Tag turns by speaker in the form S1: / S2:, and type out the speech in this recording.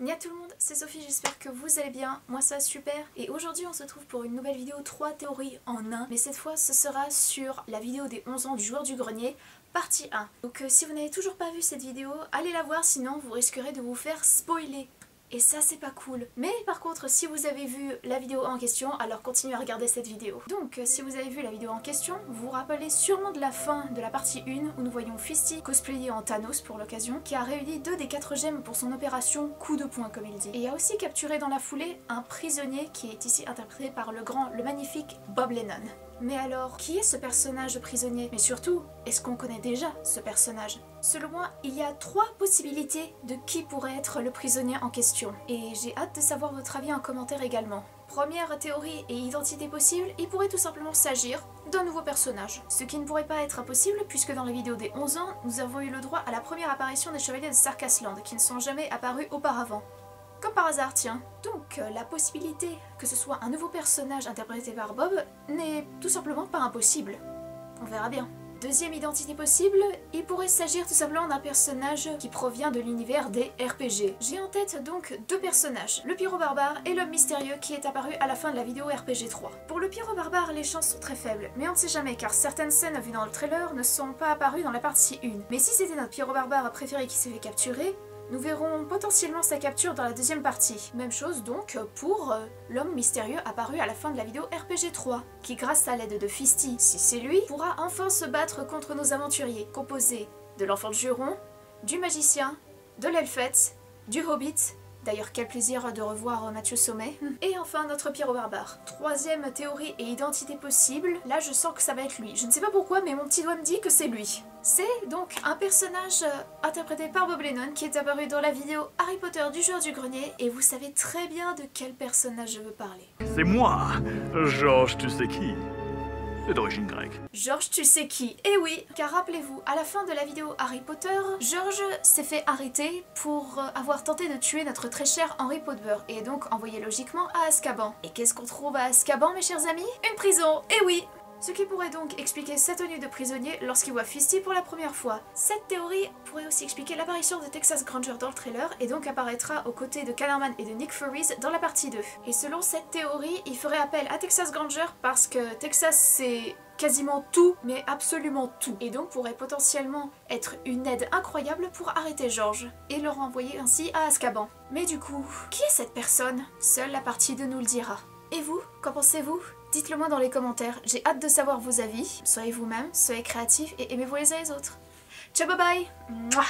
S1: Nia tout le monde, c'est Sophie, j'espère que vous allez bien, moi ça va super. Et aujourd'hui on se retrouve pour une nouvelle vidéo 3 théories en 1. Mais cette fois ce sera sur la vidéo des 11 ans du joueur du grenier, partie 1. Donc si vous n'avez toujours pas vu cette vidéo, allez la voir sinon vous risquerez de vous faire spoiler. Et ça c'est pas cool. Mais par contre si vous avez vu la vidéo en question, alors continuez à regarder cette vidéo. Donc si vous avez vu la vidéo en question, vous vous rappelez sûrement de la fin de la partie 1 où nous voyons Fisty cosplayé en Thanos pour l'occasion, qui a réuni 2 des 4 gemmes pour son opération coup de poing comme il dit. Et il a aussi capturé dans la foulée un prisonnier qui est ici interprété par le magnifique Bob Lennon. Mais alors, qui est ce personnage prisonnier? Mais surtout, est-ce qu'on connaît déjà ce personnage? Selon moi, il y a 3 possibilités de qui pourrait être le prisonnier en question. Et j'ai hâte de savoir votre avis en commentaire également. Première théorie et identité possible, il pourrait tout simplement s'agir d'un nouveau personnage. Ce qui ne pourrait pas être impossible puisque dans la vidéo des 11 ans, nous avons eu le droit à la première apparition des chevaliers de Sarkasland qui ne sont jamais apparus auparavant. Comme par hasard, tiens. Donc, la possibilité que ce soit un nouveau personnage interprété par Bob n'est tout simplement pas impossible. On verra bien. Deuxième identité possible, il pourrait s'agir tout simplement d'un personnage qui provient de l'univers des RPG. J'ai en tête donc 2 personnages, le pyro-barbare et l'homme mystérieux qui est apparu à la fin de la vidéo RPG 3. Pour le pyro-barbare, les chances sont très faibles, mais on ne sait jamais car certaines scènes vues dans le trailer ne sont pas apparues dans la partie 1. Mais si c'était notre pyro-barbare préféré qui s'est fait capturer, nous verrons potentiellement sa capture dans la deuxième partie. Même chose donc pour l'homme mystérieux apparu à la fin de la vidéo RPG 3, qui grâce à l'aide de Fisty, si c'est lui, pourra enfin se battre contre nos aventuriers, composés de l'enfant de Juron, du magicien, de l'elfette, du hobbit. D'ailleurs, quel plaisir de revoir Mathieu Sommet. Et enfin, notre pyro-barbare. Troisième théorie et identité possible, là je sens que ça va être lui. Je ne sais pas pourquoi, mais mon petit doigt me dit que c'est lui. C'est donc un personnage interprété par Bob Lennon qui est apparu dans la vidéo Harry Potter du joueur du grenier, et vous savez très bien de quel personnage je veux parler.
S2: C'est moi, Georges tu sais qui. C'est d'origine grecque.
S1: Georges tu sais qui. Eh oui, car rappelez-vous, à la fin de la vidéo Harry Potter, Georges s'est fait arrêter pour avoir tenté de tuer notre très cher Henry Potter, et donc envoyé logiquement à Azkaban. Et qu'est-ce qu'on trouve à Azkaban, mes chers amis? Une prison, eh oui. Ce qui pourrait donc expliquer sa tenue de prisonnier lorsqu'il voit Fisty pour la première fois. Cette théorie pourrait aussi expliquer l'apparition de Texas Granger dans le trailer et donc apparaîtra aux côtés de Kellerman et de Nick Fury dans la partie 2. Et selon cette théorie, il ferait appel à Texas Granger parce que Texas c'est quasiment tout, mais absolument tout. Et donc pourrait potentiellement être une aide incroyable pour arrêter George et le renvoyer ainsi à Azkaban. Mais du coup, qui est cette personne? Seule la partie 2 nous le dira. Et vous, qu'en pensez-vous? Dites-le moi dans les commentaires, j'ai hâte de savoir vos avis. Soyez vous-même, soyez créatifs et aimez-vous les uns les autres. Ciao, bye bye. Mouah.